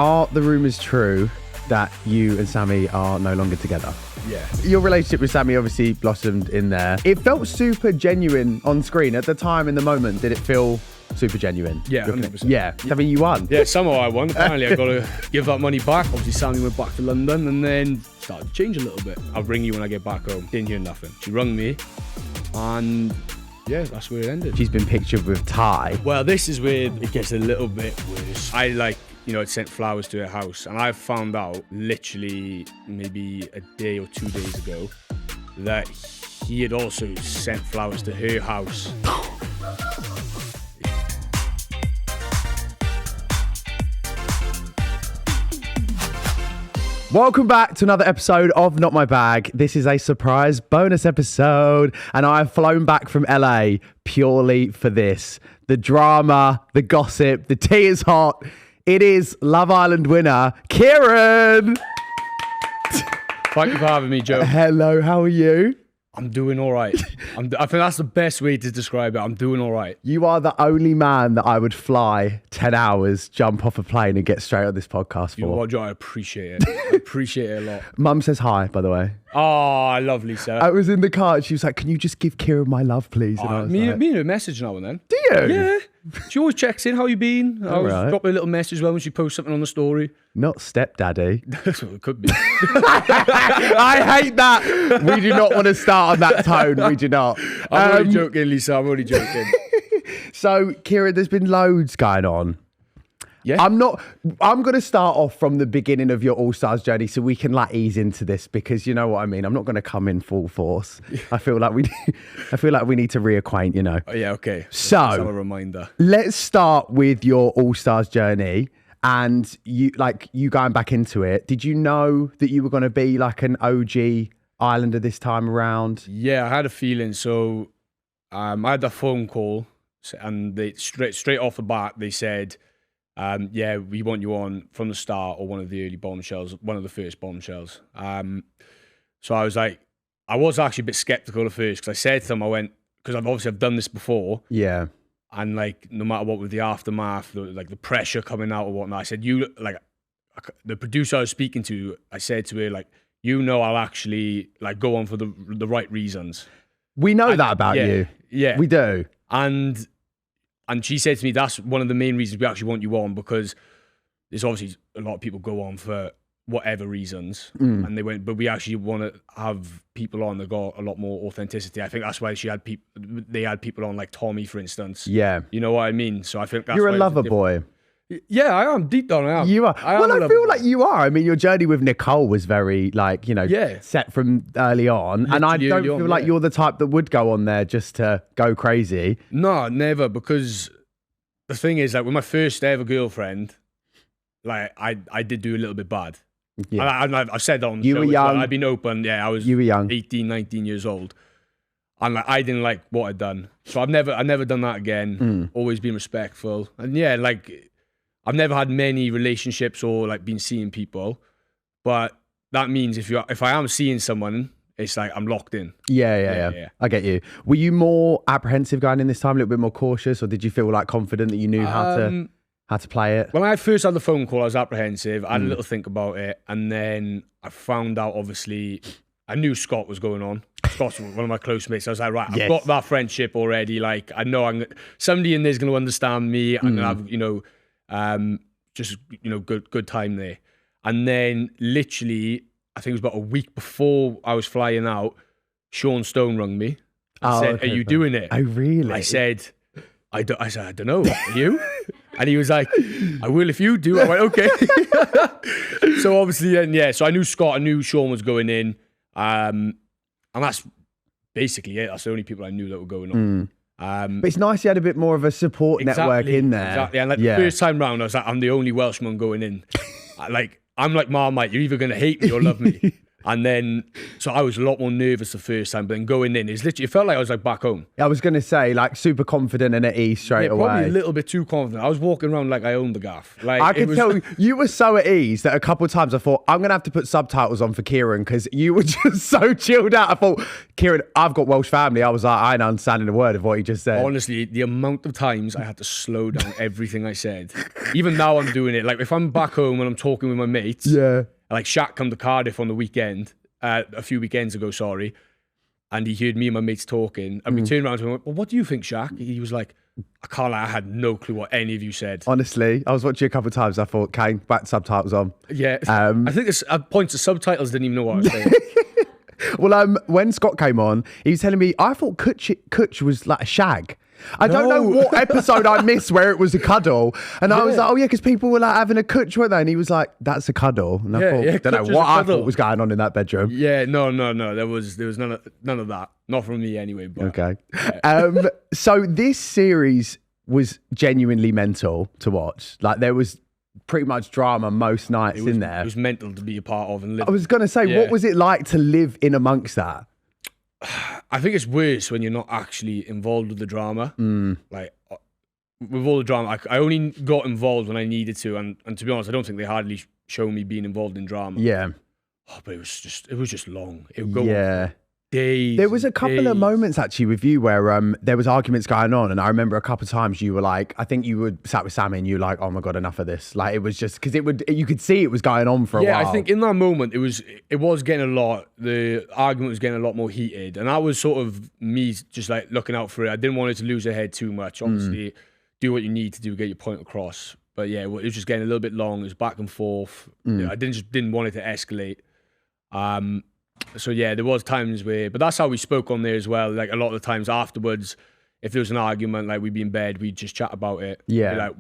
Are the rumours true that you and Samie are no longer together? Yeah. Your relationship with Samie obviously blossomed in there. It felt super genuine on screen. At the time, in the moment, did it feel super genuine? Yeah, 100%. Yeah. I mean, you won. Yeah, somehow I won. Apparently, I got to give that money back. Obviously, Sammy went back to London and then started to change a little bit. I'll ring you when I get back home. Didn't hear nothing. She rung me and yeah, that's where it ended. She's been pictured with Ty. Well, this is where it gets a little bit worse. I'd sent flowers to her house and I found out literally maybe a day or 2 days ago that he had also sent flowers to her house. Welcome back to another episode of Not My Bag. This is a surprise bonus episode, and I've flown back from LA purely for this. The drama, the gossip, the tea is hot. It is Love Island winner, Ciaran. Thank you for having me, Joe. Hello, how are you? I'm doing all right. I think that's the best way to describe it. I'm doing all right. You are the only man that I would fly 10 hours, jump off a plane and get straight on this podcast for. You know what, Joe? I appreciate it. I appreciate it a lot. Mum says hi, by the way. Oh, lovely, sir. I was in the car and she was like, can you just give Ciaran my love, please? And I was me like, and her message now and then. do you? Yeah. She always checks in. How you been? I always right. drop her a little message as well when she posts something on the story. Not stepdaddy. That's what it could be. I hate that. We do not want to start on that tone. We do not. I'm only joking, Lisa. I'm only joking. So, Ciaran, there's been loads going on. Yeah. I'm going to start off from the beginning of your All-Stars journey so we can ease into this because you know what I mean. I'm not going to come in full force. I feel like we need to reacquaint, you know. Oh, yeah, okay. So, Let's have a reminder. Let's start with your All-Stars journey and you going back into it. Did you know that you were going to be like an OG Islander this time around? Yeah, I had a feeling. So I had a phone call and they straight off the bat, they said, yeah, we want you on from the start or one of the early bombshells, one of the first bombshells. So I was like, I was actually a bit skeptical at first because I said to them, I went, because I've done this before. Yeah. And no matter what with the aftermath, the pressure coming out or whatnot, I said, the producer I was speaking to, I said to her, I'll actually go on for the right reasons. We know that about you. Yeah. We do. And she said to me, that's one of the main reasons we actually want you on because there's obviously a lot of people go on for whatever reasons. And they went, but we actually want to have people on that got a lot more authenticity. I think that's why they had people on like Tommy, for instance. Yeah. You know what I mean? So I think that's You're a lover boy. Yeah, I am. Deep down, I am. You are. I feel like you are. I mean, your journey with Nicole was very set from early on. Literally and I don't feel like you're the type that would go on there just to go crazy. No, never. Because the thing is, with my first ever girlfriend, I did do a little bit bad. Yeah. I've said that on the you show. Were young. I've been open. Yeah, I was. You were young. 18, 19 years old. And I didn't like what I'd done. So I've never done that again. Always been respectful. And yeah, I've never had many relationships or been seeing people, but that means if I am seeing someone, it's I'm locked in. Yeah. I get you. Were you more apprehensive going in this time, a little bit more cautious, or did you feel confident that you knew how to play it? When I first had the phone call, I was apprehensive. I had a little think about it, and then I found out. Obviously, I knew Scott was going on. Scott's one of my close mates. I was like, right, I've got that friendship already. I know somebody in there's going to understand me. I'm going to have good time there. And then literally, I think it was about a week before I was flying out, Sean Stone rung me and said, are you doing it? Oh, really? I said, I don't know. Are you? And he was like, I will if you do. I went, okay. So obviously then, so I knew Scott, I knew Sean was going in. And that's basically it. That's the only people I knew that were going on. But it's nice you had a bit more of a support network in there. Exactly. And the first time round, I was like, I'm the only Welshman going in. I'm like Marmite, you're either going to hate me or love me. And then, so I was a lot more nervous the first time, but then going in, it felt like I was like back home. I was going to say, like, super confident and at ease straight away. Probably a little bit too confident. I was walking around like I owned the gaff. Like, I could tell you were so at ease that a couple of times I thought, I'm going to have to put subtitles on for Ciaran because you were just so chilled out. I thought, Ciaran, I've got Welsh family. I was like, I ain't understanding a word of what he just said. Honestly, the amount of times I had to slow down everything I said. Even now I'm doing it. Like, if I'm back home and I'm talking with my mates, like Shaq come to Cardiff on the weekend, a few weekends ago, sorry, and he heard me and my mates talking, and we turned around to him and went, well, what do you think, Shaq? He was like, I can't lie, I had no clue what any of you said. Honestly, I was watching a couple of times, I thought, Kane, back subtitles on. Yeah, I think at points the subtitles didn't even know what I was saying. Well, when Scott came on, he was telling me, I thought Kutch was like a shag. I don't know what episode I missed where it was a cuddle. And I was like, oh yeah, because people were like having a Kutch, weren't they? And he was like, that's a cuddle. And I thought, don't know what I thought was going on in that bedroom. Yeah, no. There was none of that. Not from me anyway. But, okay. Yeah. So this series was genuinely mental to watch. Like there was pretty much drama most nights in there. It was mental to be a part of and live. I was going to say, what was it like to live in amongst that? I think it's worse when you're not actually involved with the drama. Like with all the drama, I only got involved when I needed to, and to be honest, I don't think they hardly show me being involved in drama. Yeah. Oh, but it was just long. It would go on days. There was a couple of moments actually with you where there was arguments going on, and I remember a couple of times you were like, I think you were sat with Samie and you were like, oh my god, enough of this. Like it was just because you could see it was going on for a while. Yeah, I think in that moment it was getting the argument was getting a lot more heated, and that was sort of me just like looking out for it. I didn't want it to lose their head too much. Obviously, do what you need to do, get your point across. But yeah, it was just getting a little bit long. It was back and forth. I didn't want it to escalate. So yeah, there was times where, but that's how we spoke on there as well. Like a lot of the times afterwards, if there was an argument, like we'd be in bed, we'd just chat about it. Yeah. Be like,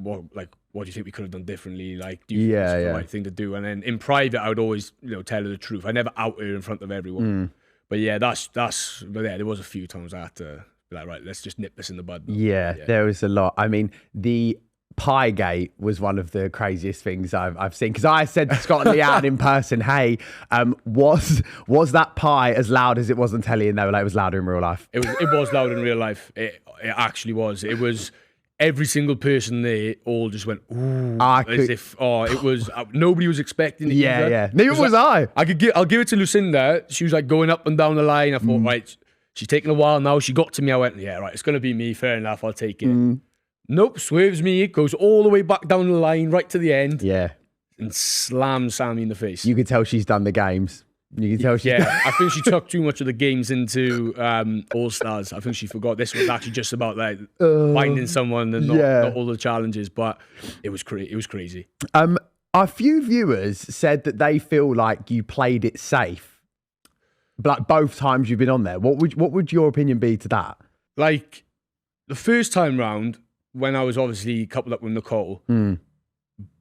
what do you think we could have done differently? Like, do you think this is the right thing to do? And then in private, I would always, tell her the truth. I never out her in front of everyone. But yeah, but yeah, there was a few times I had to be like, right, let's just nip this in the bud. Yeah, there was a lot. I mean, the Piegate was one of the craziest things I've seen, because I said to Scott and Leanne in person, hey, was that pie as loud as it was on telly? And they were like, it was louder in real life. It was loud in real life. It actually was. It was every single person there all just went, ooh, it was, nobody was expecting it. Yeah. Neither was I. I'll give it to Lucinda. She was like going up and down the line. I thought, right, she's taking a while now. She got to me. I went, yeah, right, it's going to be me. Fair enough. I'll take it. Nope, swerves me, goes all the way back down the line, right to the end. Yeah. And slams Samie in the face. You could tell she's done the games. You can tell I think she took too much of the games into All Stars. I think she forgot this was actually just about like finding someone and not all the challenges, but it was crazy. A few viewers said that they feel like you played it safe. Like both times you've been on there. What would your opinion be to that? Like the first time round, when I was obviously coupled up with Nicole,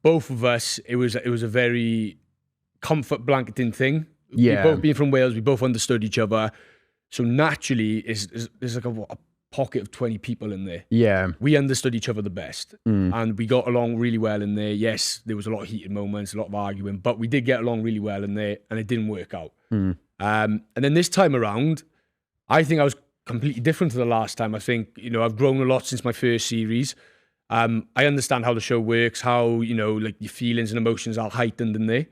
both of us, it was a very comfort blanketing thing. Yeah. We both being from Wales, we both understood each other. So naturally, there's like a pocket of 20 people in there. Yeah. We understood each other the best. And we got along really well in there. Yes, there was a lot of heated moments, a lot of arguing, but we did get along really well in there, and it didn't work out. And then this time around, I think I was completely different to the last time. I think, I've grown a lot since my first series. I understand how the show works, how, like your feelings and emotions are heightened in there.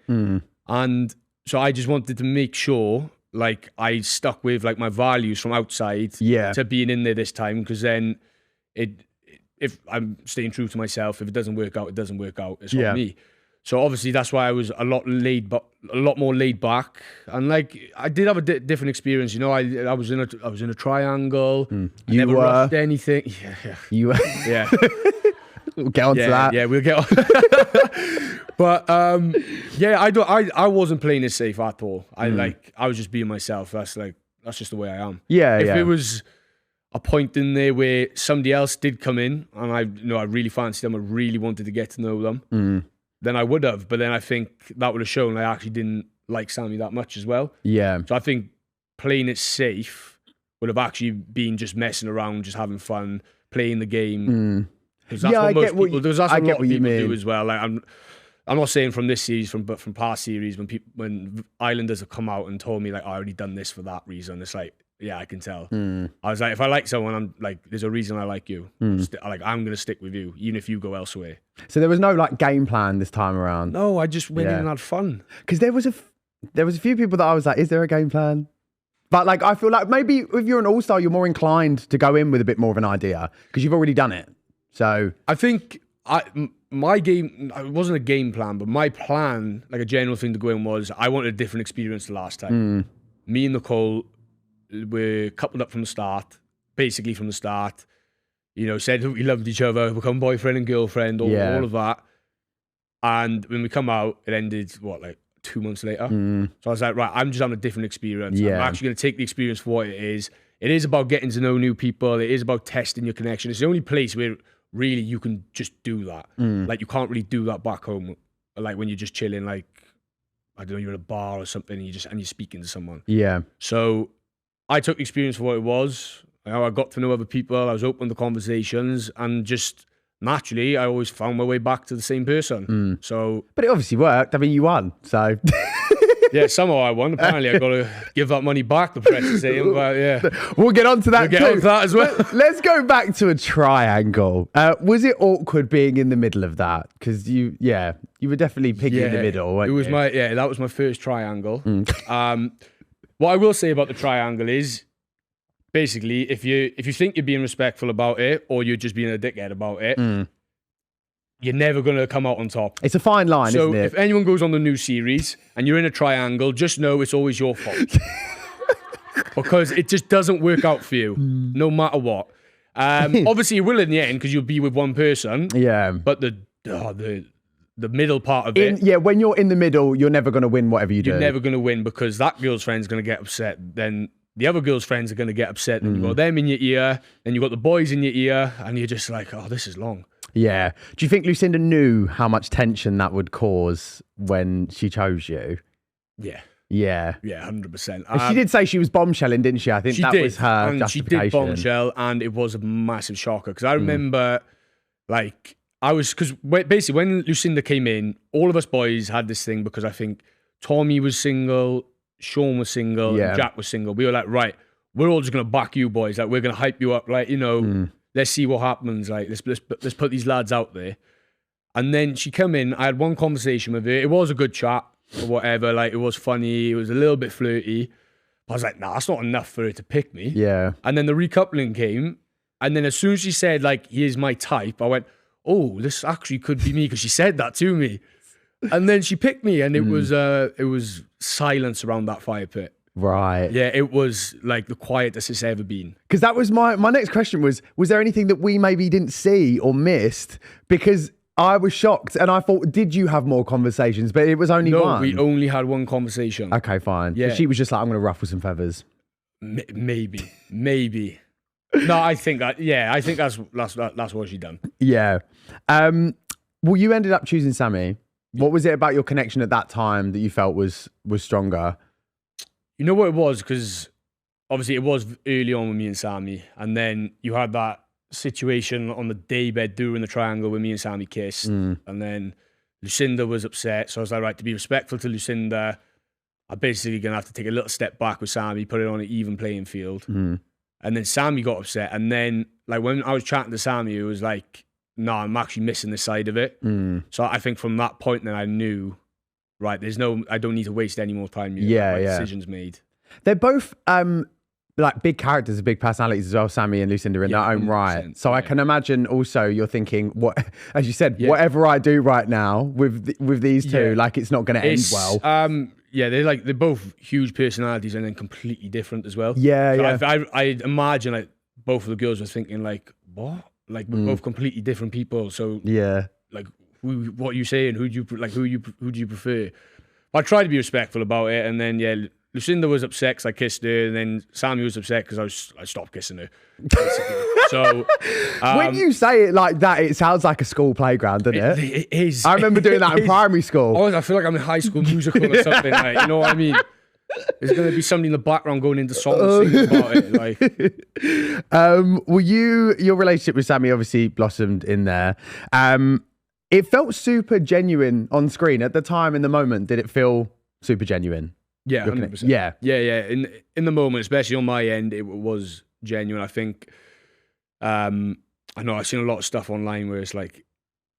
And so I just wanted to make sure, like, I stuck with, like, my values from outside to being in there this time, because then if I'm staying true to myself, if it doesn't work out, it doesn't work out. It's on me. So obviously that's why I was a lot more laid back, and like I did have a different experience. I was in a triangle. I never rushed anything. Yeah. You were. Yeah. We'll get on to that. Yeah, we'll get on. But I wasn't playing it safe at all. I was just being myself. That's just the way I am. Yeah. If it was a point in there where somebody else did come in and I really fancied them, I really wanted to get to know them. Then I would have, but then I think that would have shown I actually didn't like Samie that much as well. Yeah. So I think playing it safe would have actually been just messing around, just having fun, playing the game. Because that's what most people do as well. Like I'm not saying from this series, but from past series, when Islanders have come out and told me like, I already done this for that reason. It's like, yeah, I can tell. I was like, if I like someone, I'm like, there's a reason I like you. I'm gonna stick with you, even if you go elsewhere. So there was no like game plan this time around. No, I just went in and had fun. Because there was a few people that I was like, is there a game plan? But like, I feel like maybe if you're an all-star, you're more inclined to go in with a bit more of an idea because you've already done it. So I think my game, it wasn't a game plan, but my plan, like a general thing to go in was I wanted a different experience the last time. Me and Nicole were coupled up from the start, basically from the start, you know, said we loved each other, become boyfriend and girlfriend, all of that. And when we come out, it ended, like 2 months later? So I was like, right, I'm just having a different experience. I'm actually going to take the experience for what it is. It is about getting to know new people. It is about testing your connection. It's the only place where really you can just do that. Like you can't really do that back home. Like when you're just chilling, like, I don't know, you're in a bar or something and you're speaking to someone. Yeah. So I took the experience for what it was. You know, I got to know other people. I was open to conversations and just naturally, I always found my way back to the same person. So, but it obviously worked. I mean, you won. So yeah, somehow I won. Apparently, I got to give that money back. The press is saying, but yeah, we'll get on to that. We'll get on to that as well. Let's go back to a triangle. Was it awkward being in the middle of that? Because you were definitely picking in the middle. It was that was my first triangle. What I will say about the triangle is, basically, if you think you're being respectful about it or you're just being a dickhead about it, you're never going to come out on top. It's a fine line, isn't it? So if anyone goes on the new series and you're in a triangle, just know it's always your fault. Because it just doesn't work out for you, no matter what. Obviously, it will in the end because you'll be with one person. Yeah. But the middle part of it. Yeah, when you're in the middle, you're never going to win whatever you do. You're never going to win because that girl's friend's going to get upset. Then the other girl's friends are going to get upset. And you got them in your ear. Then you got the boys in your ear. And you're just like, oh, this is long. Yeah. Do you think Lucinda knew how much tension that would cause when she chose you? Yeah. Yeah. Yeah, 100%. She did say she was bombshelling, didn't she? I think that was her and justification. She did bombshell, and it was a massive shocker. Because I remember, because basically when Lucinda came in, all of us boys had this thing because I think Tommy was single, Sean was single, and Jack was single. We were like, right, we're all just going to back you boys. Like, we're going to hype you up. Like, you know, let's see what happens. Like, let's put these lads out there. And then she came in. I had one conversation with her. It was a good chat or whatever. Like, it was funny. It was a little bit flirty. I was like, nah, that's not enough for her to pick me. Yeah. And then the recoupling came. And then as soon as she said, like, here's my type, I went, oh, this actually could be me because she said that to me. And then she picked me, and it was silence around that fire pit. Right. Yeah, it was like the quietest it's ever been. Because that was my next question was there anything that we maybe didn't see or missed? Because I was shocked and I thought, did you have more conversations? But it was only one. No, we only had one conversation. Okay, fine. Yeah. So she was just like, I'm going to ruffle some feathers. Maybe. No, I think that's what she done. Yeah. Well, you ended up choosing Samie. What was it about your connection at that time that you felt was stronger? You know what it was? Because obviously it was early on with me and Samie. And then you had that situation on the daybed during the triangle where me and Samie kissed. And then Lucinda was upset. So I was like, right, to be respectful to Lucinda, I'm basically going to have to take a little step back with Samie, put it on an even playing field. And then Samie got upset. And then, like, when I was chatting to Samie, it was like, no, I'm actually missing this side of it. So I think from that point then I knew, right, I don't need to waste any more time. My decision's made. They're both like big characters, big personalities as well, Samie and Lucinda in their own right. So I can imagine also you're thinking, what, as you said, whatever I do right now with these two, like it's not going to end well. They're both huge personalities and then completely different as well. Yeah, so I imagine like both of the girls were thinking like, what? Like we're both completely different people. So like what are you saying? Who do you prefer? I tried to be respectful about it, and then Lucinda was upset because I kissed her, and then Samie was upset because I stopped kissing her. So when you say it like that, it sounds like a school playground, doesn't it? It is. I remember doing that in primary school. I feel like I'm in High School Musical or something. Like, you know what I mean? There's going to be somebody in the background going into song and singing about it. Like, your relationship with Samie obviously blossomed in there. It felt super genuine on screen at the time. In the moment, did it feel super genuine? Yeah, 100%. Yeah. In the moment, especially on my end, it was genuine. I think, I know I've seen a lot of stuff online where it's like,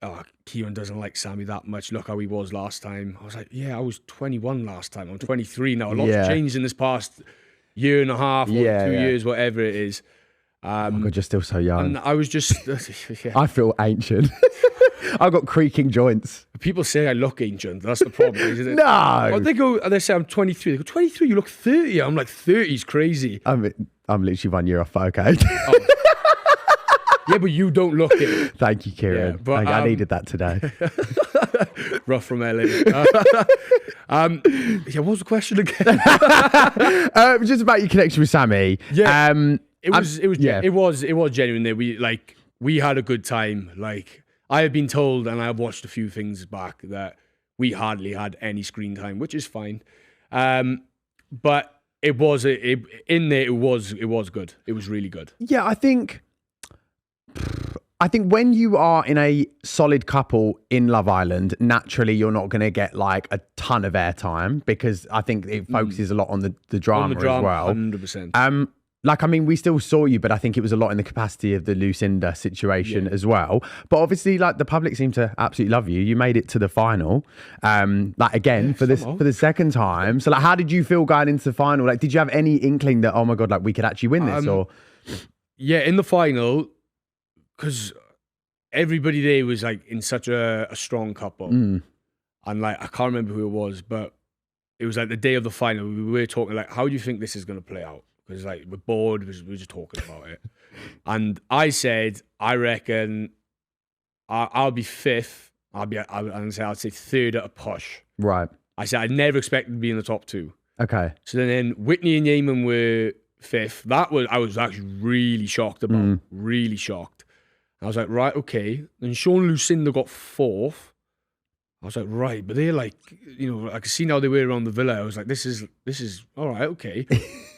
oh, Ciaran doesn't like Samie that much. Look how he was last time. I was like, yeah, I was 21 last time. I'm 23 now. A lot's changed in this past year and a half or 2 years, whatever it is. Oh my God, you're still so young. And I was just, I feel ancient. I've got creaking joints. People say I look ancient. That's the problem, isn't it? No. Well, they say I'm 23. They go, 23, you look 30. I'm like, 30's crazy. I'm literally 1 year off, okay? Oh. Yeah, but you don't look it. Thank you, Ciaran. Yeah, but, I needed that today. Rough from LA. What was the question again? Just about your connection with Samie. Yeah. It was genuine there. We had a good time. Like, I have been told, and I've watched a few things back, that we hardly had any screen time, which is fine. But it was in there. It was good. It was really good. Yeah, I think when you are in a solid couple in Love Island, naturally you're not going to get like a ton of airtime, because I think it focuses a lot on the drama as well. 100%. Like, I mean, we still saw you, but I think it was a lot in the capacity of the Lucinda situation as well. But obviously, like, the public seemed to absolutely love you. You made it to the final, like, again, for the second time. So, like, how did you feel going into the final? Like, did you have any inkling that, oh my God, like, we could actually win this? Or yeah, in the final, because everybody there was like in such a strong couple, and like I can't remember who it was, but it was like the day of the final. We were talking like, how do you think this is going to play out? Because like we're bored, we're just talking about it. And I said, I reckon I'll be fifth. I'd say third at a push. Right. I said I never expected to be in the top two. Okay. So then Whitney and Yeaman were fifth. I was actually really shocked about. Really shocked. I was like, right, okay. Then Sean and Lucinda got fourth. I was like, right, but they're like, you know, I could see now they were around the villa. I was like, this is all right, okay.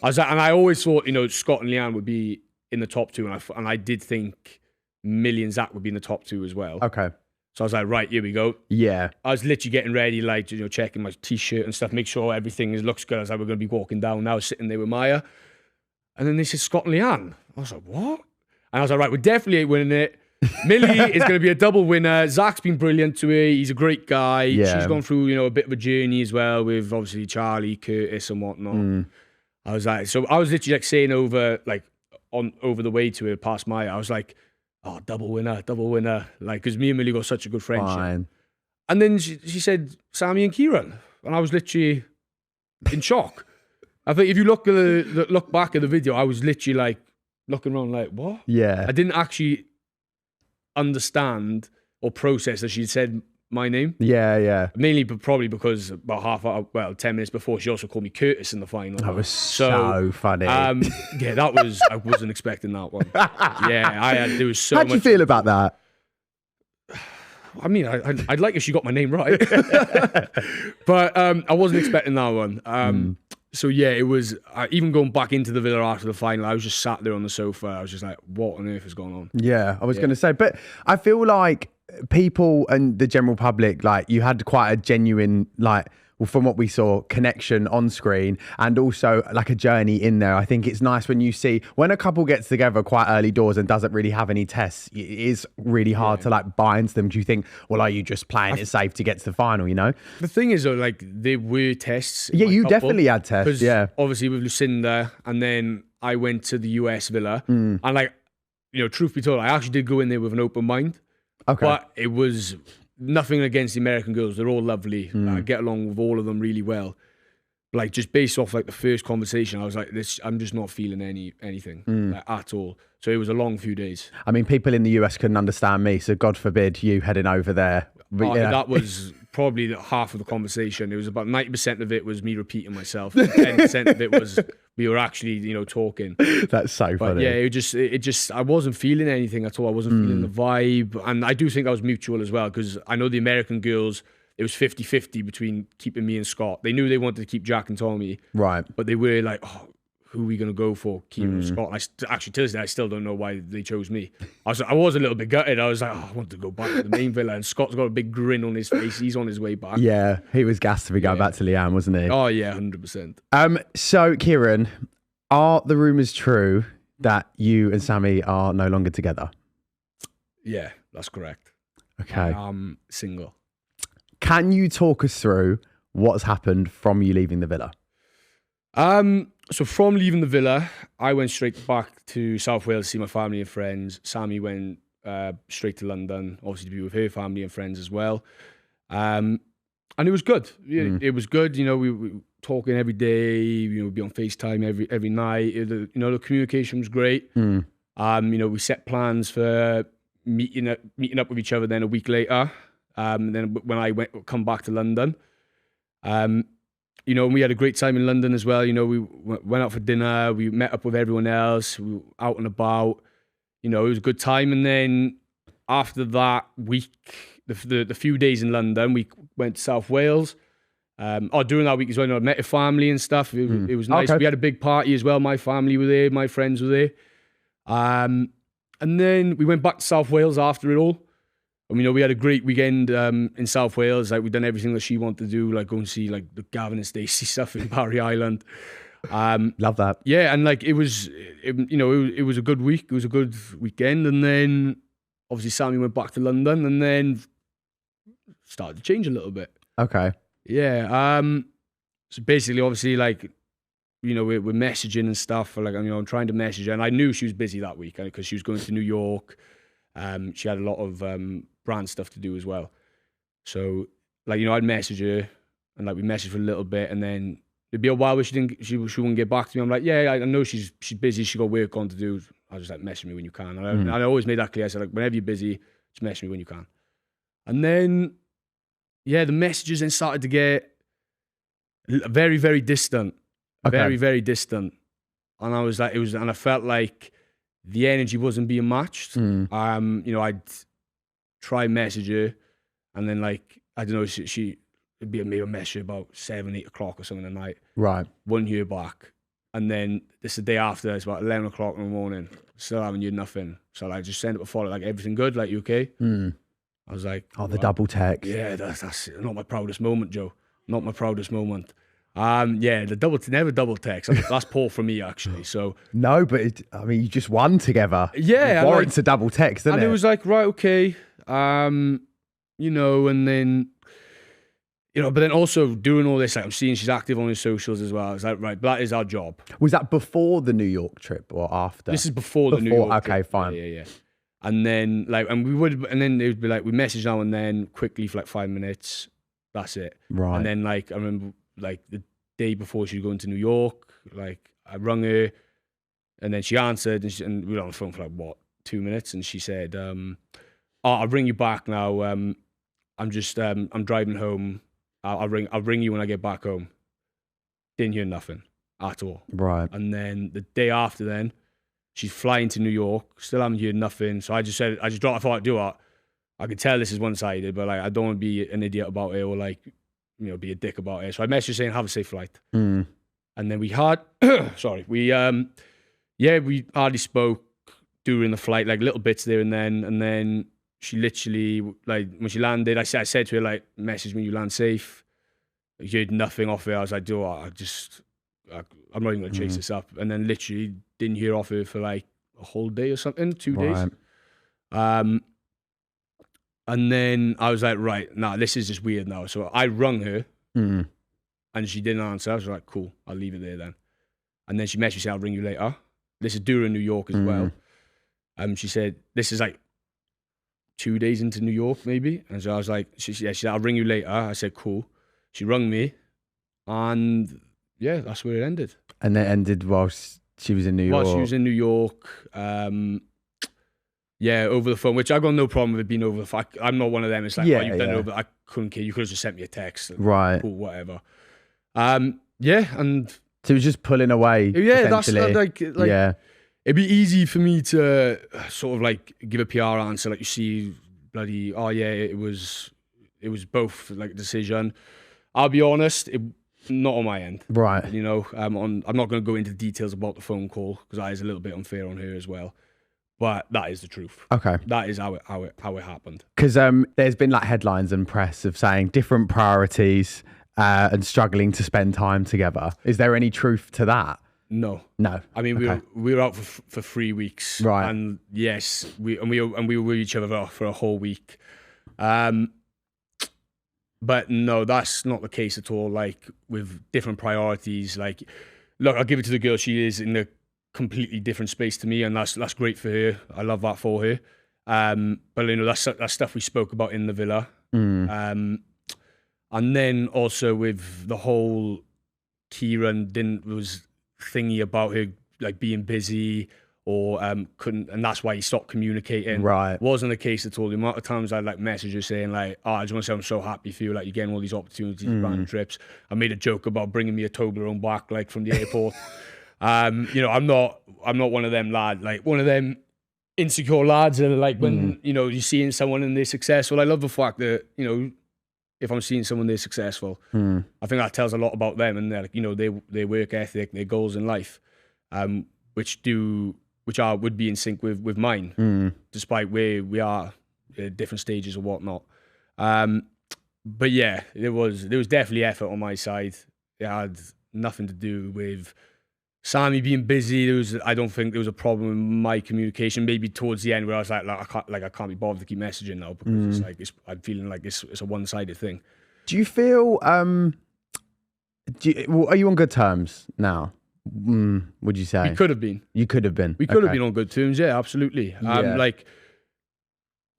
I was like, and I always thought, you know, Scott and Leanne would be in the top two, and I did think Millie and Zach would be in the top two as well. Okay. So I was like, right, here we go. Yeah. I was literally getting ready, like, you know, checking my t-shirt and stuff, make sure everything looks good. I was like, we're going to be walking down now, sitting there with Maya. And then they said Scott and Leanne. I was like, what? And I was like, right, we definitely ain't winning it. Millie is going to be a double winner. Zach's been brilliant to her. He's a great guy. Yeah. She's gone through, you know, a bit of a journey as well with obviously Charlie, Curtis and whatnot. I was like, so I was literally like saying over the way to her past Maya, I was like, oh, double winner. Like, because me and Millie got such a good friendship. Fine. And then she said, Samie and Ciaran. And I was literally in shock. I think if you look back at the video, I was literally like looking around like, what? Yeah. I didn't actually understand or process that she said my name. Yeah. Mainly, but probably because about 10 minutes before, she also called me Curtis in the final. That was so funny. Yeah, that was, I wasn't expecting that one. Yeah, there was so much. How'd you feel about that? I mean, I'd like if she got my name right. But I wasn't expecting that one. So yeah, it was, even going back into the villa after the final, I was just sat there on the sofa. I was just like, what on earth is going on? Yeah, I was going to say, but I feel like people and the general public, like, you had quite a genuine, like, well, from what we saw, connection on screen, and also like a journey in there. I think it's nice when you see when a couple gets together quite early doors and doesn't really have any tests. It is really hard to like buy into them. Do you think, well, are you just playing it safe to get to the final? You know, the thing is though, like, there were tests. Yeah, you definitely had tests. Yeah, obviously with Lucinda, and then I went to the US villa, and like, you know, truth be told, I actually did go in there with an open mind. Okay, but it was nothing against the American girls. They're all lovely. I get along with all of them really well. Like, just based off like the first conversation, I was like, I'm just not feeling anything like, at all. So it was a long few days. I mean, people in the US couldn't understand me, so God forbid you heading over there. But, that was probably half of the conversation. It was about 90% of it was me repeating myself. 10% of it was we were actually, you know, talking. That's so funny. But yeah, it just I wasn't feeling anything at all. I wasn't feeling the vibe, and I do think I was mutual as well, because I know the American girls, it was 50-50 between keeping me and Scott. They knew they wanted to keep Jack and Tommy, right? But they were like, oh, who are we going to go for, Ciaran or Scott? And actually, to this day, I still don't know why they chose me. I was a little bit gutted. I was like, I want to go back to the main villa. And Scott's got a big grin on his face. He's on his way back. Yeah, he was gassed to be going back to Leanne, wasn't he? Oh, yeah, 100%. So, Ciaran, are the rumours true that you and Samie are no longer together? Yeah, that's correct. Okay. I'm single. Can you talk us through what's happened from you leaving the villa? So from leaving the villa, I went straight back to South Wales to see my family and friends. Samie went straight to London, obviously to be with her family and friends as well. And it was good. It was good. You know, we were talking every day. You know, we'd be on FaceTime every night. You know, the communication was great. You know, we set plans for meeting up with each other. Then a week later, then when I come back to London. You know, and we had a great time in London as well. You know, we went out for dinner. We met up with everyone else. We were out and about. You know, it was a good time. And then after that week, the few days in London, we went to South Wales. During that week as well, you know, I met a family and stuff. It was nice. Okay. We had a big party as well. My family were there. My friends were there. And then we went back to South Wales after it all. And, you know, we had a great weekend in South Wales. Like, we'd done everything that she wanted to do, like go and see like the Gavin and Stacey stuff in Barry Island. Love that. Yeah, and like it was a good week. It was a good weekend. And then obviously Samie went back to London and then started to change a little bit. Okay. Yeah. So basically, obviously, like, you know, we're messaging and stuff. Like, you know, I'm trying to message her, and I knew she was busy that week because she was going to New York. She had a lot of brand stuff to do as well. So, like, you know, I'd message her, and like we messaged for a little bit, and then it'd be a while where she wouldn't get back to me. I'm like, yeah, I know she's busy. She got work on to do. I was just like, message me when you can. And I always made that clear. I said, like, whenever you're busy, just message me when you can. And then, yeah, the messages then started to get very, very distant. Okay. Very, very distant. And I was like, and I felt like the energy wasn't being matched. You know, I'd try message her, and then, like, I don't know, it'd be maybe a message about 7, 8 o'clock or something at night. Right. Wouldn't hear back. And then this is the day after, it's about 11 o'clock in the morning. Still haven't heard nothing. So I just sent up a follow, like, everything good? Like, you okay? I was like, oh, the double text. Yeah, that's not my proudest moment, Joe. Not my proudest moment. Yeah, never double text. That's poor for me, actually. So no, but I mean, you just won together. Yeah, it warrants like, a double text, doesn't it? And it was like, right, okay, you know, and then, you know, but then also doing all this, like, I'm seeing she's active on his socials as well. It's like, right, but that is our job. Was that before the New York trip or after? This is before the New York trip. Okay, fine. Yeah. And then, like, and then it would be like, we message now and then quickly for like 5 minutes. That's it. Right. And then, like, I remember, like, the day before she was going to New York, like, I rung her, and then she answered, and we were on the phone for like, what, 2 minutes, and she said, I'll ring you back now. I'm driving home. I'll ring you when I get back home. Didn't hear nothing at all. Right. And then the day after, then she's flying to New York. Still haven't heard nothing. So I thought I'd do it. I could tell this is one-sided, but like, I don't want to be an idiot about it or, like, you know, be a dick about it. So I messaged her saying, have a safe flight. And then we had, we hardly spoke during the flight, like little bits there and then she literally, like, when she landed, I said to her, like, message me, you land safe. You heard nothing off her. I was like, I'm not even going to chase this up. And then literally didn't hear off her for like a whole day or something, 2 days. And then I was like, right, nah, this is just weird now. So I rung her and she didn't answer. I was like, cool, I'll leave it there then. And then she messaged me, I'll ring you later. This is during New York as well. She said, this is like 2 days into New York, maybe. And so I was like, she said, I'll ring you later. I said, cool. She rung me. And yeah, that's where it ended. And it ended whilst she was in New York? Whilst she was in New York. Yeah, over the phone, which I've got no problem with it being over the phone. I'm not one of them. It's like, you've done it over. I couldn't care. You could have just sent me a text. Right. Cool, whatever. Yeah, and so it was just pulling away. Yeah, that's like yeah. It'd be easy for me to sort of like give a PR answer, like, you see, bloody, oh yeah, it was both like a decision. I'll be honest, Not on my end. Right. You know, I'm not going to go into details about the phone call because that is a little bit unfair on her as well. But that is the truth. Okay. That is how it happened. Because there's been like headlines and press of saying different priorities and struggling to spend time together. Is there any truth to that? No. I mean, we were out for 3 weeks, right? And yes, we were with each other for a whole week. But no, that's not the case at all. Like with different priorities, like look, I'll give it to the girl. She is in a completely different space to me, and that's great for her. I love that for her. But you know, that's stuff we spoke about in the villa. And then also with the whole Ciaran was thingy about her like being busy or couldn't, and that's why he stopped communicating. Right. Wasn't the case at all. The amount of times I'd like message her saying like, oh, I just want to say I'm so happy for you, like you're getting all these opportunities, random trips. I made a joke about bringing me a Toblerone back like from the airport. You know, I'm not one of them lads, like one of them insecure lads that are like when you know you're seeing someone and they're successful. I love the fact that, you know, if I'm seeing someone they're successful, I think that tells a lot about them and their, you know, their work ethic, their goals in life, which would be in sync with mine, despite where we are at different stages or whatnot. But yeah, there was definitely effort on my side. It had nothing to do with Samie being busy. I don't think there was a problem with my communication. Maybe towards the end where I was like I can't be bothered to keep messaging now because I'm feeling like it's a one-sided thing. Do you feel? Are you on good terms now? Would you say? We could have been. You could have been. We could have been on good terms. Yeah, absolutely. Like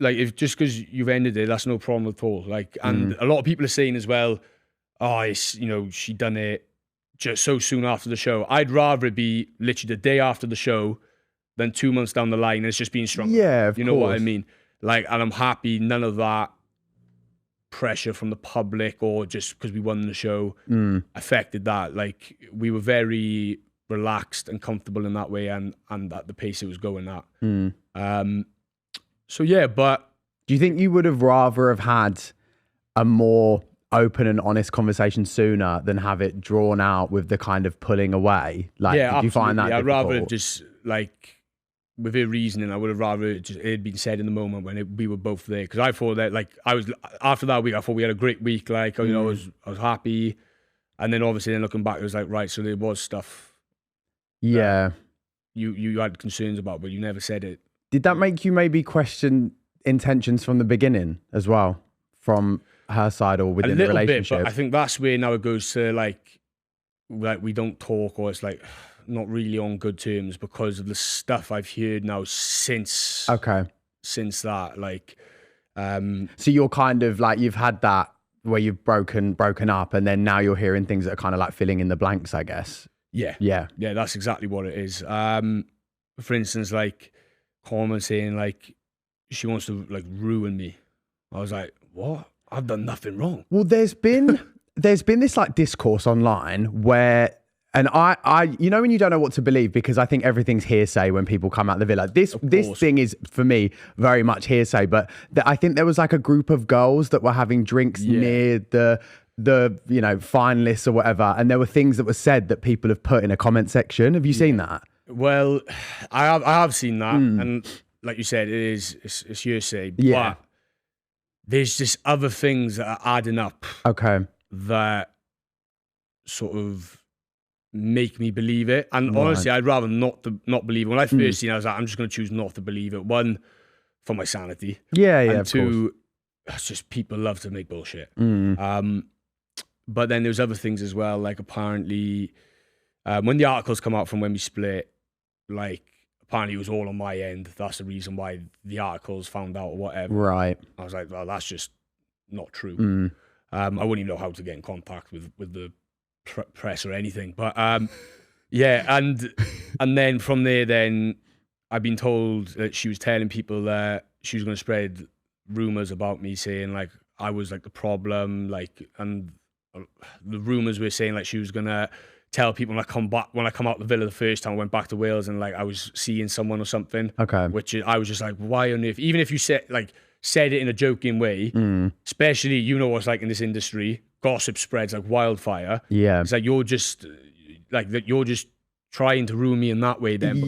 if just because you've ended it, that's no problem at all. Like, and a lot of people are saying as well, oh, it's, you know, she done it just so soon after the show. I'd rather it be literally the day after the show than 2 months down the line and it's just being stronger. Yeah, of course. You know what I mean? Like, and I'm happy none of that pressure from the public or just because we won the show affected that. Like, we were very relaxed and comfortable in that way and at the pace it was going at. So yeah, but do you think you would have rather have had a more open and honest conversation sooner than have it drawn out with the kind of pulling away? Like, yeah, did you find that I'd difficult? rather just like with her reasoning, I would have rather it had been said in the moment when we were both there. Because I thought that, like, after that week, I thought we had a great week. Like, you know, I was happy, and then obviously, then looking back, it was like, right, so there was stuff. Yeah, you had concerns about, but you never said it. Did that make you maybe question intentions from the beginning as well, from her side or within the relationship? Bit, but I think that's where now it goes to like we don't talk, or it's like not really on good terms because of the stuff I've heard now since that. Like, so you're kind of like, you've had that where you've broken up, and then now you're hearing things that are kind of like filling in the blanks, I guess. Yeah, that's exactly what it is. For instance, like Corman saying like she wants to like ruin me. I was like, what? I've done nothing wrong. Well, there's been this like discourse online where, and I you know when you don't know what to believe because I think everything's hearsay when people come out the villa. This thing is for me very much hearsay, but I think there was like a group of girls that were having drinks near the you know finalists or whatever, and there were things that were said that people have put in a comment section. Have you seen that? Well, I have seen that, and like you said, it's hearsay. Yeah. But there's just other things that are adding up. Okay. That sort of make me believe it. And honestly, I'd rather not believe it. When I first seen it, I was like, I'm just going to choose not to believe it. One, for my sanity. Yeah, and of two, course. It's just people love to make bullshit. But then there's other things as well. Like apparently, when the articles come out from when we split, like apparently it was all on my end. That's the reason why the articles found out or whatever. Right. I was like, well, that's just not true. I wouldn't even know how to get in contact with the press or anything. But yeah, and then from there, then I've been told that she was telling people that she was going to spread rumors about me, saying like I was like the problem, like, and the rumors were saying like she was gonna tell people when I come out the villa the first time I went back to Wales and like I was seeing someone or something. Okay. Which I was just like, why on earth? Even if you said it in a joking way, especially you know what's like in this industry, gossip spreads like wildfire. Yeah. It's like you're just trying to ruin me in that way then.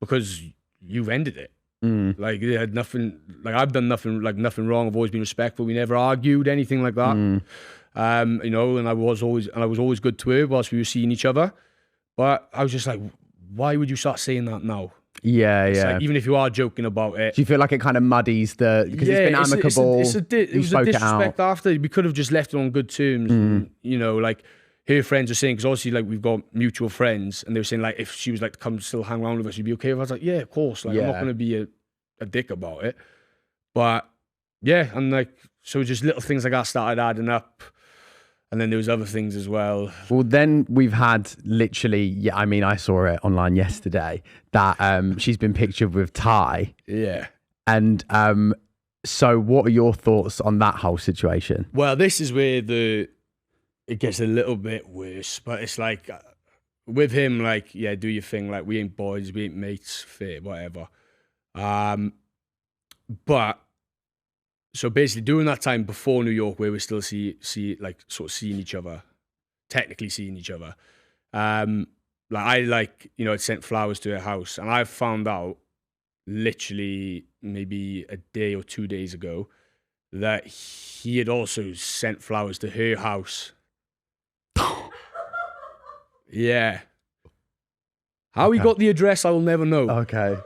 Because you've ended it. Like they had nothing. Like I've done nothing. Like nothing wrong. I've always been respectful. We never argued anything like that. You know, and I was always good to her whilst we were seeing each other. But I was just like, why would you start saying that now? Yeah, It's yeah. like, even if you are joking about it. Do you feel like it kind of muddies because it's been amicable? It was a disrespect after. We could have just left it on good terms. And, you know, like her friends were saying, because obviously like we've got mutual friends, and they were saying like if she was like to come still hang around with us, you'd be okay with us. I was like, yeah, of course. Like I'm not going to be a dick about it. But yeah, and like so just little things like that started adding up. And then there was other things as well. Well, then we've had literally, I mean, I saw it online yesterday that she's been pictured with Ty. Yeah. And so what are your thoughts on that whole situation? Well, this is where it gets a little bit worse. But it's like, with him, like, yeah, do your thing. Like, we ain't boys, we ain't mates, fit, whatever. But... So basically, during that time before New York, where we're still seeing each other, technically seeing each other, I had sent flowers to her house, and I found out literally maybe a day or 2 days ago that he had also sent flowers to her house. Yeah. How he got the address, I will never know. Okay.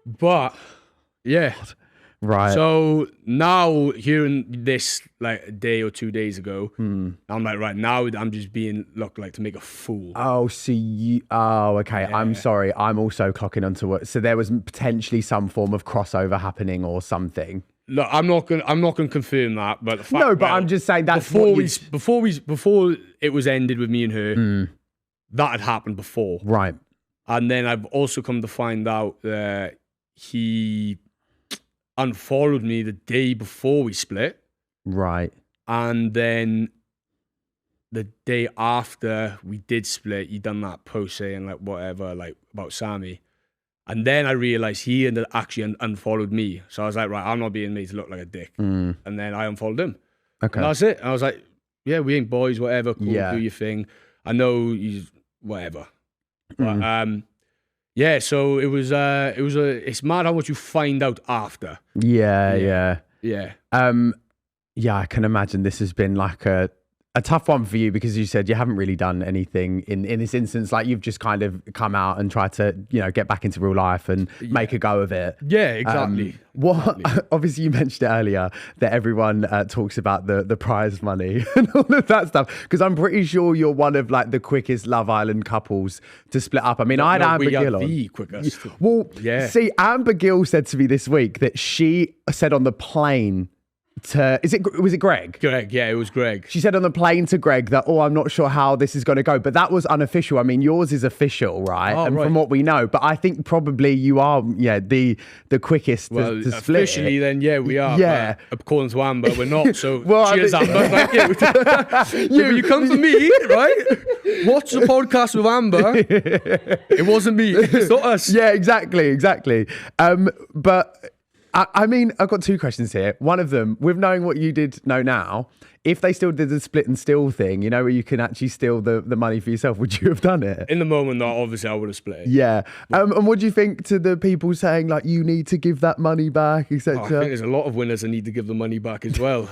But yeah. Right. So now hearing this like a day or 2 days ago, I'm like, right now I'm just being looked like to make a fool. Oh, so okay. Yeah. I'm sorry. I'm also clocking onto what. So there was potentially some form of crossover happening or something. Look, I'm not gonna confirm that, but the fact, I'm just saying that's before it was ended with me and her, that had happened before. Right. And then I've also come to find out that he unfollowed me the day before we split. Right. And then the day after we did split, he done that post saying like whatever, like about Samie. And then I realized he had actually unfollowed me. So I was like, right, I'm not being made to look like a dick. And then I unfollowed him. Okay. And that's it. And I was like, yeah, we ain't boys, whatever, cool, Yeah. do your thing. I know he's whatever. But yeah, so it's mad how much you find out after. Yeah. Yeah. Yeah, I can imagine this has been like a tough one for you because you said you haven't really done anything in this instance. Like you've just kind of come out and tried to, get back into real life and make a go of it. Yeah, exactly. Obviously you mentioned earlier that everyone talks about the prize money and all of that stuff. Because I'm pretty sure you're one of like the quickest Love Island couples to split up. I mean, I had Amber Gill on. The quickest. Well, see, Amber Gill said to me this week that she said on the plane was it Greg? Greg, yeah, it was Greg. She said on the plane to Greg that, I'm not sure how this is going to go, but that was unofficial. I mean, yours is official, right? Oh, right. From what we know, but I think probably you are, the quickest to split. Officially, then, yeah, we are. Yeah. But according to Amber, we're not. So cheers, I mean, Amber. Thank you. So when you come to me, right? Watch the podcast with Amber. It wasn't me. It's not us. Yeah, exactly. But I mean, I've got two questions here. One of them, with knowing what you did know now, if they still did the split and steal thing, where you can actually steal the money for yourself, would you have done it? In the moment, though, obviously, I would have split it. Yeah. And what do you think to the people saying, like, you need to give that money back, etc.? I think there's a lot of winners that need to give the money back as well.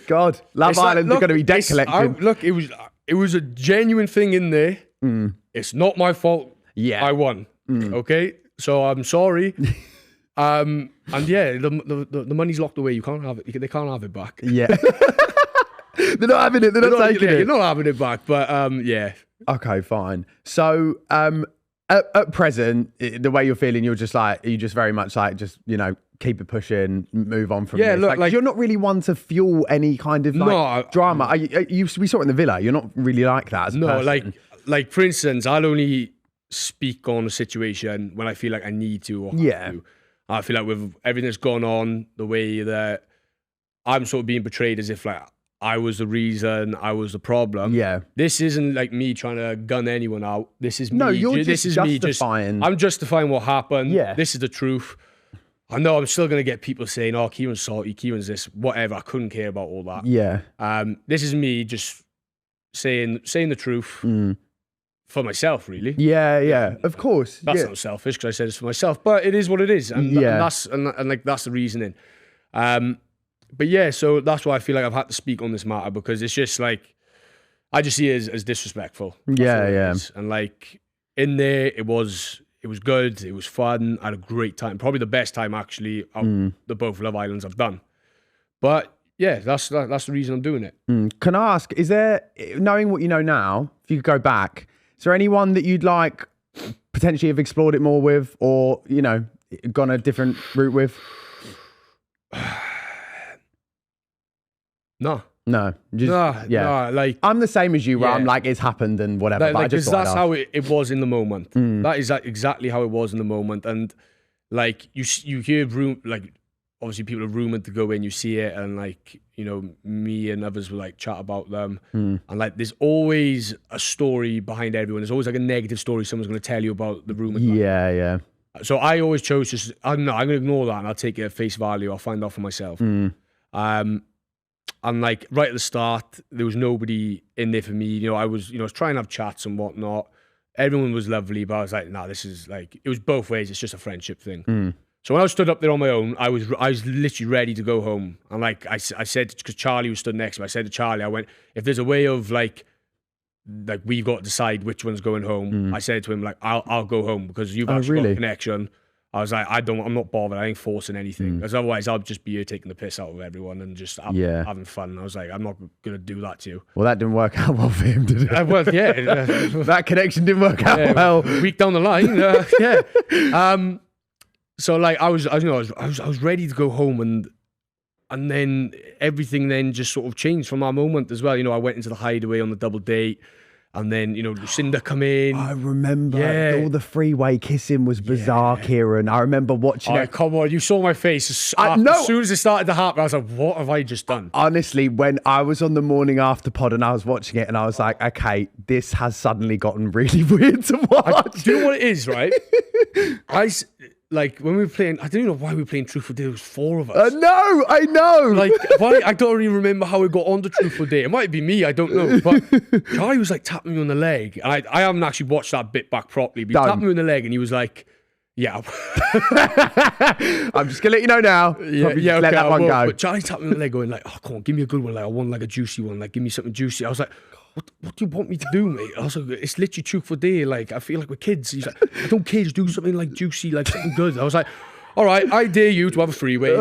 God, Love Island are going to be debt collecting. Look, it was a genuine thing in there. It's not my fault. Yeah. I won. Okay? So I'm sorry. And yeah, the money's locked away. You can't have it. They can't have it back. Yeah. They're not having it. They're not taking it. You're not having it back. But yeah. Okay, fine. So at present, the way you're feeling, you're just like, are you just very much like, just, keep it pushing, move on from this? Look, like you're not really one to fuel any kind of drama. We saw it in the villa. You're not really like that as a person. like for instance, I'll only speak on a situation when I feel like I need to or have to. I feel like with everything that's gone on, the way that I'm sort of being portrayed as if like I was the reason, I was the problem. Yeah. This isn't like me trying to gun anyone out. This is me. No, you're this just is justifying. I'm justifying what happened. Yeah. This is the truth. I know I'm still going to get people saying, oh, Ciaran's salty, Ciaran's this, whatever. I couldn't care about all that. Yeah. This is me just saying the truth for myself, really. Yeah. Of course. That's not selfish because I said it's for myself, but it is what it is. And, that's the reasoning. But yeah, so that's why I feel like I've had to speak on this matter, because it's just like, I just see it as disrespectful. Yeah. And like in there, it was good. It was fun. I had a great time. Probably the best time actually of the both Love Islands I've done. But yeah, that's the reason I'm doing it. Can I ask, is there, knowing what you know now, if you could go back, is there anyone that you'd like potentially have explored it more with, or, you know, gone a different route with? No. Like I'm the same as you, where I'm like, it's happened and whatever. Like, but I just that's how it was in the moment. That is exactly how it was in the moment. And like you hear like obviously people are rumored to go in, you see it, and like, you know, me and others will like chat about them, and like there's always a story behind everyone. There's always like a negative story someone's going to tell you about the rumor. Yeah. So I always chose just I'm going to ignore that and I'll take it at face value. I'll find out for myself. And like right at the start, there was nobody in there for me. You know, I was trying to have chats and whatnot. Everyone was lovely, but I was like, nah, this is like, it was both ways. It's just a friendship thing. So when I stood up there on my own, I was literally ready to go home. And like I said, because Charlie was stood next to me, I said to Charlie, I went, if there's a way of like we've got to decide which one's going home. I said to him, like, I'll go home because you've actually got a connection. I was like, I'm not bothered. I ain't forcing anything. Because otherwise I'll just be here taking the piss out of everyone and just having fun. And I was like, I'm not going to do that to you. Well, that didn't work out well for him, did it? Well, yeah. That connection didn't work out well. Week down the line, yeah. So like I was ready to go home, and then everything then just sort of changed from that moment as well. You know, I went into the hideaway on the double date. And then, you know, Lucinda come in. I remember all the freeway kissing was bizarre, Ciaran. I remember watching it. Come on, you saw my face. As soon as it started to happen, I was like, what have I just done? Honestly, when I was on the morning after pod and I was watching it and I was like, okay, this has suddenly gotten really weird to watch. Do you know what it is, right? Like when we were playing, I don't even know why we were playing Truth or Dare. There was four of us. I know. Like, why? I don't even remember how we got on to Truth or Dare. It might be me, I don't know. But Charlie was like tapping me on the leg. And I haven't actually watched that bit back properly. But he tapped me on the leg and he was like, yeah. I'm just going to let you know now. Yeah, let that one go. But Charlie tapped me on the leg going like, oh, come on, give me a good one. Like, I want like a juicy one. Like, give me something juicy. I was like, what do you want me to do, mate? I was like, it's literally Truth or Dare. Like, I feel like we're kids. He's like, I don't care, just do something like juicy, like something good. I was like, all right, I dare you to have a three-way.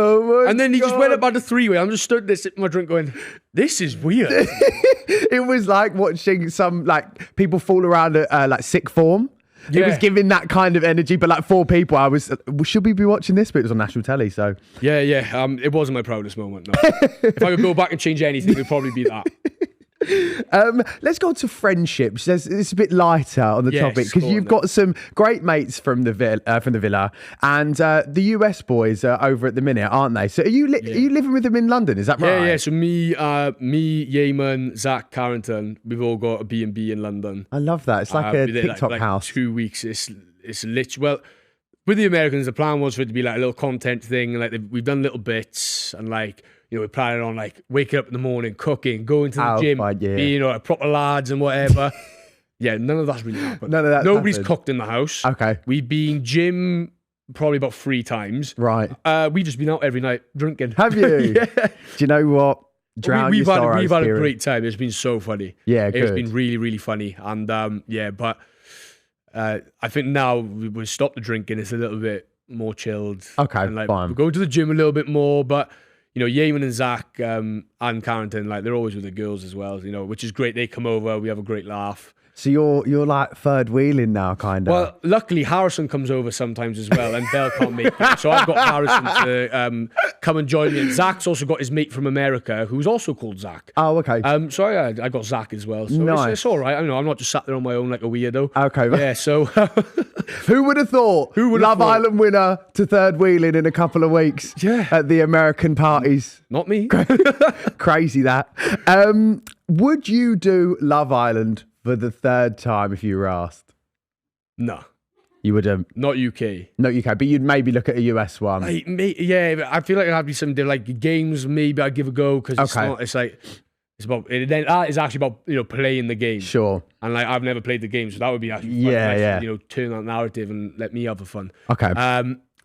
And then he just went about the three-way. I'm just stood there sipping my drink going, this is weird. It was like watching some like people fall around at like sick form. Yeah. It was giving that kind of energy, but like four people, I was, should we be watching this? But it was on national telly, so. Yeah. It wasn't my proudest moment, no. If I could go back and change anything, it would probably be that. Let's go to friendships. It's a bit lighter on the topic because you've got some great mates from the villa, and the US boys are over at the minute, aren't they? So are you living with them in London? Is that right? Yeah. So me, Yeaman, Zach, Carrington, we've all got a B&B in London. I love that. It's like a TikTok house. 2 weeks. It's literally, well, with the Americans, the plan was for it to be like a little content thing. Like we've done little bits and like. You know, we're planning on like waking up in the morning, cooking, going to the gym, being, you know, like, proper lads and whatever. Yeah, none of that's really happened. Nobody's cooked in the house. Okay. We've been gym probably about 3 times. Right. We've just been out every night drinking. Have you? Yeah. Do you know what? We've had a great time. It's been so funny. Yeah, good. It's been really, really funny. And but I think now we've stopped the drinking. It's a little bit more chilled. Okay, and, like, fine. We're going to the gym a little bit more, but you know, Yeaman and Zach and Carrington, like they're always with the girls as well, you know, which is great. They come over, we have a great laugh. So you're like third wheeling now, kind of. Well, luckily Harrison comes over sometimes as well, and Belle can't make it, so I've got Harrison to come and join me. And Zach's also got his mate from America, who's also called Zach. Oh, okay. So yeah, I got Zach as well. So nice. It's all right. I know I'm not just sat there on my own like a weirdo. Okay. Yeah. So who would have thought? Love Island winner to third wheeling in a couple of weeks? Yeah. At the American parties. Not me. Crazy that. Would you do Love Island for the third time if you were asked? No. You wouldn't. Not UK. Not UK, but you'd maybe look at a US one. Yeah, but I feel like it'd have to be something like games. Maybe I'd give a go because it's not. It's like it's about. That is actually about playing the game. Sure. And like I've never played the game, so that would be actually fun. Turn that narrative and let me have the fun. Okay.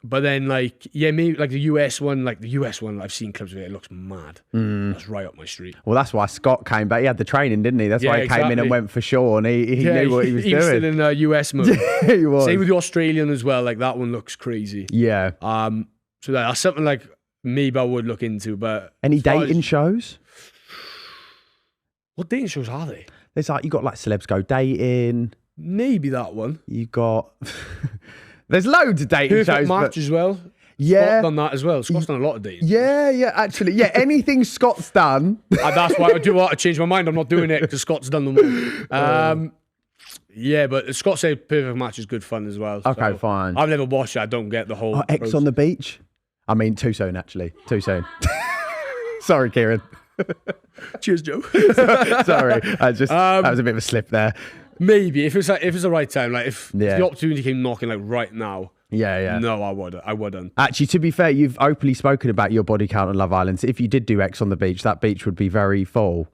But then maybe like the US one, I've seen clips of it. It looks mad. That's right up my street. Well, that's why Scott came back. He had the training, didn't he? That's why he came in and went for Sean. He knew what he was doing. He was still in US mode. He was. Same with the Australian as well. Like that one looks crazy. Yeah. So that's something like maybe I would look into. But any dating shows? What dating shows are they? There's like you got like Celebs Go Dating. Maybe that one. You got. There's loads of dating Perfect shows. Match as well. Yeah. Scott's done that as well. Scott's done a lot of dating. Yeah, actually. Yeah, anything Scott's done. And that's why I do want to change my mind. I'm not doing it because Scott's done them all. Yeah, but Scott said Perfect Match is good fun as well. Okay, fine. I've never watched it. I don't get the whole... X on the Beach? I mean, too soon, actually. Too soon. Sorry, Ciaran. Cheers, Joe. Sorry. That was a bit of a slip there. Maybe if it's the right time, like if the opportunity came knocking, like right now. Yeah. No, I wouldn't. Actually, to be fair, you've openly spoken about your body count on Love Island. So if you did do X on the Beach, that beach would be very full.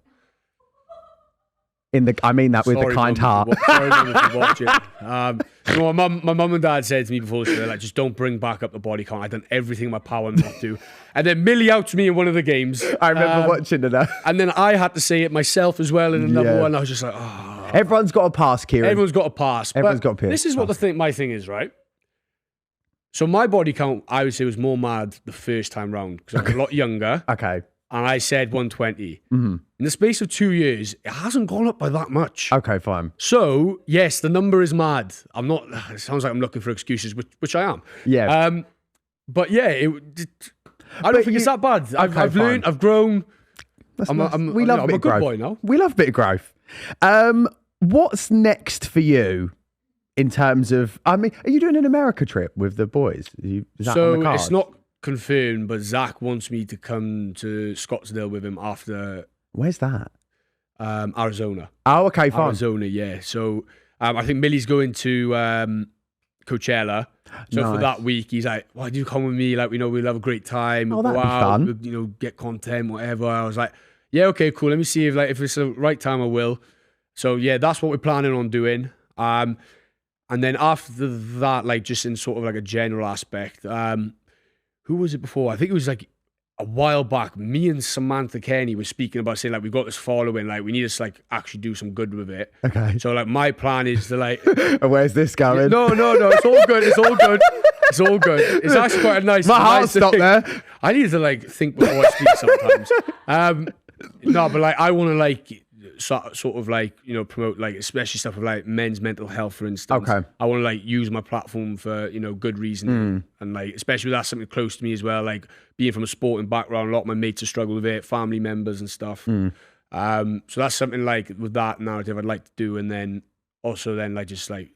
I mean that with a kind heart. Sorry, Mum, if you watch it. My mum and dad said to me before the show, like, just don't bring back up the body count. I've done everything in my power not to. And then Millie out to me in one of the games. I remember watching it. And then I had to say it myself as well in another one. I was just like, oh. Everyone's got a pass, Ciaran. Everyone's got a pass. Everyone's got a pass. This is what my thing is, right? So my body count, I would say, was more mad the first time round because I was a lot younger. Okay. And I said 120. Mm-hmm. In the space of 2 years, it hasn't gone up by that much. Okay, fine. So, yes, the number is mad. It sounds like I'm looking for excuses, which I am. Yeah. But yeah, I don't think it's that bad. I've learned, I've grown. I'm a good boy now. We love a bit of growth. What's next for you in terms of, I mean, are you doing an America trip with the boys? Is that on the cards? It's not confirmed, but Zach wants me to come to Scottsdale with him after. Where's that? Arizona. Oh, okay, fine. Arizona, yeah. So I think Millie's going to Coachella. So for that week, he's like, "Why do you come with me? Like, we'll have a great time. Oh, that'd be fun. We'll, get content, whatever." I was like, "Yeah, okay, cool. Let me see if it's the right time, I will." So yeah, that's what we're planning on doing. And then after that, like just in sort of like a general aspect, who was it before? I think it was like a while back. Me and Samantha Kenny were speaking about saying like we've got this following, like we need to like actually do some good with it. Okay. So like my plan is to like. Where's this going? No. It's all good. It's all good. It's all good. It's actually quite a nice. My heart stopped there. I need to like think before I speak sometimes. No, but like I want to like. Sort of like promote like especially stuff with like men's mental health, for instance. Okay. I want to like use my platform for good reason and like especially with that something close to me as well, like being from a sporting background, a lot of my mates have struggled with it, family members and stuff. So that's something like with that narrative I'd like to do, and then also then like just like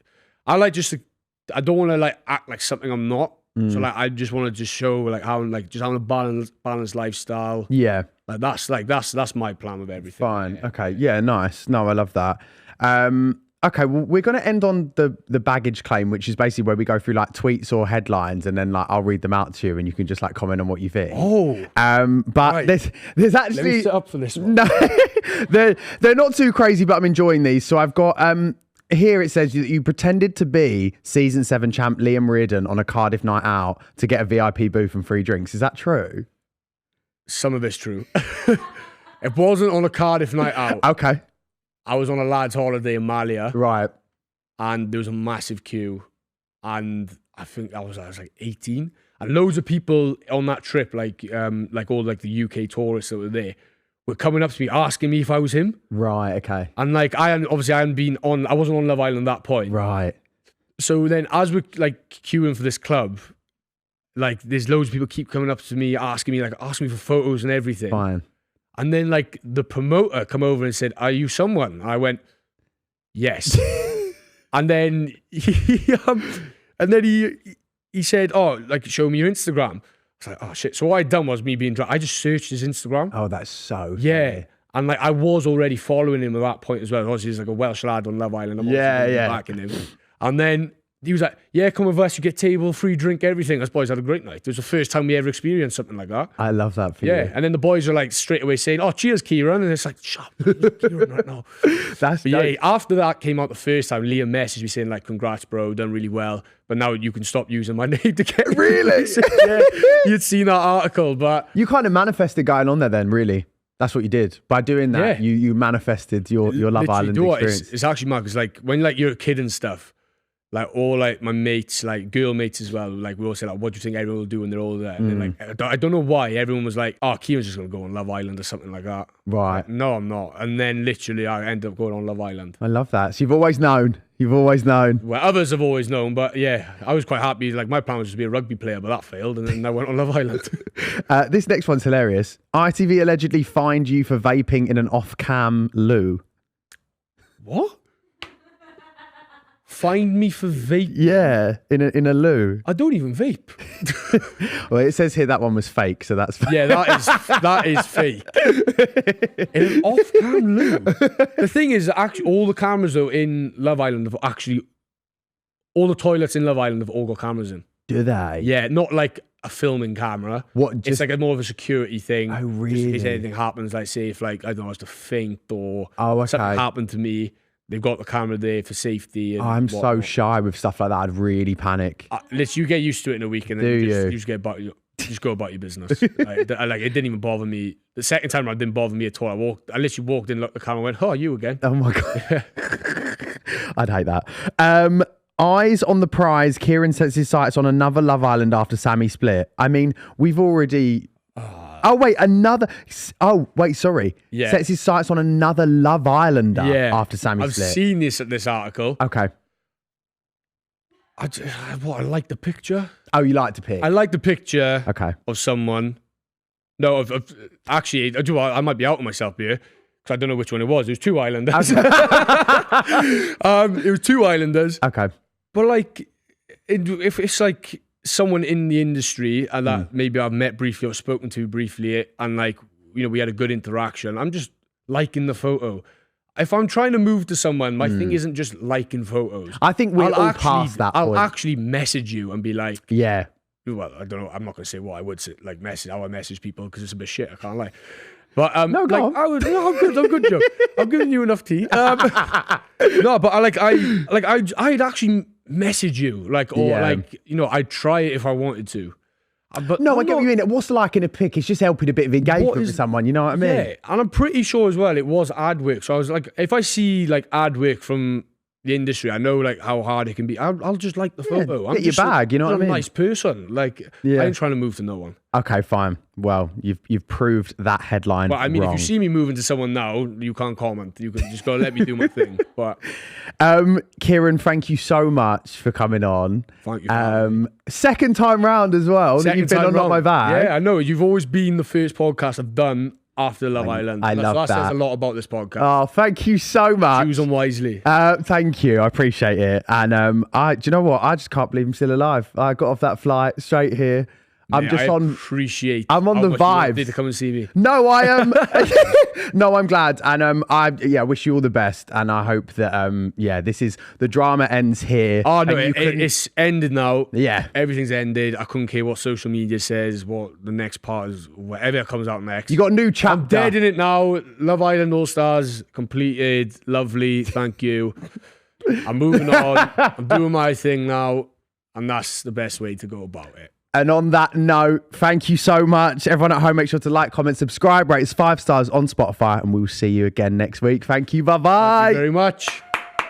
I don't want to like act like something I'm not. So like I just want to just show like how like just having a balanced lifestyle. Yeah. Like that's my plan with everything. Fine. Yeah. Okay. Yeah. Nice. No, I love that. Okay. Well, we're going to end on the baggage claim, which is basically where we go through like tweets or headlines, and then like I'll read them out to you, and you can just like comment on what you think. Oh. But right. there's actually. Let me set up for this one. No, they're not too crazy, but I'm enjoying these. So I've got here it says you pretended to be season 7 champ Liam Reardon on a Cardiff night out to get a VIP booth and free drinks. Is that true? Some of it's true. It wasn't on a Cardiff night out. Okay. I was on a lad's holiday in Malia. Right. And there was a massive queue. And I think I was like 18. And loads of people on that trip, like all like the UK tourists that were there, were coming up to me asking me if I was him. Right, okay. And like I wasn't on Love Island at that point. Right. So then as we're like queuing for this club, like there's loads of people keep coming up to me asking me for photos and everything. Fine. And then like the promoter come over and said, "Are you someone?" And I went, "Yes." And then he said, "Oh, like show me your Instagram." I was like, "Oh shit." So what I'd done was me being drunk. I just searched his Instagram. Oh, that's so yeah. funny. And like I was already following him at that point as well. Obviously he's like a Welsh lad on Love Island. I'm backing him. And then he was like, yeah, come with us, you get table, free drink, everything. Us boys had a great night. It was the first time we ever experienced something like that. I love that for you. Yeah, and then the boys are like straight away saying, oh, cheers, Ciaran. And it's like, shut up, Ciaran right now. But yeah, after that came out the first time, Liam messaged me saying like, congrats, bro, done really well. But now you can stop using my name to get Really? Yeah, you'd seen that article, but... You kind of manifested going on there then, really. That's what you did. By doing that, you manifested your Love Island experience. It's actually mad, because like, when like you're a kid and stuff, like all like my mates, like girl mates as well, like we all say like, what do you think everyone will do when they're all there? And then like, I don't know why everyone was like, oh, Ciaran's just gonna go on Love Island or something like that. Right. Like, no, I'm not. And then literally I ended up going on Love Island. I love that. So you've always known. You've always known. Well, others have always known, but yeah, I was quite happy. Like my plan was just to be a rugby player, but that failed, and then I went on Love Island. This next one's hilarious. ITV allegedly fined you for vaping in an off-cam loo. What? Find me for vape? Yeah, in a loo. I don't even vape. Well, it says here that one was fake, so that's yeah, that is fake. In an off-cam loo. The thing is, actually, all the cameras though in Love Island have actually, all the toilets in Love Island have all got cameras in. Do they? Yeah, not like a filming camera. What? It's like a more of a security thing. Oh, Just really? in case anything happens, like say if like I don't know, I was to faint or okay. something happened to me. They've got the camera there for safety. And I'm so shy with stuff like that. I'd really panic. Listen, you get used to it in a week, and then you just get about you just go about your business. like it didn't even bother me. The second time around, it didn't bother me at all. I literally walked in, looked at the camera, and went, "Oh, you again?" Oh my god, I'd hate that. Eyes on the prize. Ciaran sets his sights on another Love Island after Samie split. I mean, we've already. Oh wait, another. Oh wait, sorry. Yeah. Sets his sights on another Love Islander after Samie I've split. seen this article. Okay. I like the picture. Oh, you like to pick? I like the picture. Okay. Of someone. No, of actually, I might be out of myself here because I don't know which one it was. It was two Islanders. It was two Islanders. Okay. But like, if it's like someone in the industry and that maybe I've met briefly or spoken to briefly, and like, you know, we had a good interaction, I'm just liking the photo. If I'm trying to move to someone, my thing isn't just liking photos. I think we're all past that point. I'll actually message you and be like, yeah. Well, I don't know. I'm not going to say what I would say, like how I message people, because it's a bit shit. I can't lie. But no, go on. I'm good, Joe. I'm giving you enough tea. No, but I'd actually message you, like, or like, you know, I'd try it if I wanted to. But no, I get what you mean. What's liking a pic? It's just helping a bit of engagement with someone. You know what I mean? Yeah, and I'm pretty sure as well it was ad work. So I was like, if I see like ad work from the industry, I know like how hard it can be. I'll just like the photo. Get your bag. You know what I mean? I'm a nice person. Like, I ain't trying to move to no one. Okay, fine. Well, you've proved that headline. But I mean, wrong. if you see me moving to someone now, you can't comment. You can just go, let me do my thing. But Ciaran, thank you so much for coming on. Thank you. Second time round as well. That you've been on Not My Bag. Yeah, I know. You've always been the first podcast I've done after Love Island. I love that. That says a lot about this podcast. Oh, thank you so much. Choose them wisely. Thank you. I appreciate it. And do you know what? I just can't believe I'm still alive. I got off that flight straight here. I'm on the vibes. Need to come and see me. No, I am. No, I'm glad, and I wish you all the best, and I hope that this is the drama ends here. Oh no, it's ended now. Yeah, everything's ended. I couldn't care what social media says. What the next part is, whatever comes out next. You got a new chapter. I'm dead in it now. Love Island All Stars completed. Lovely, thank you. I'm moving on. I'm doing my thing now, and that's the best way to go about it. And on that note, thank you so much. Everyone at home, make sure to like, comment, subscribe, rate us 5 stars on Spotify, and we will see you again next week. Thank you. Bye-bye. Thank you very much.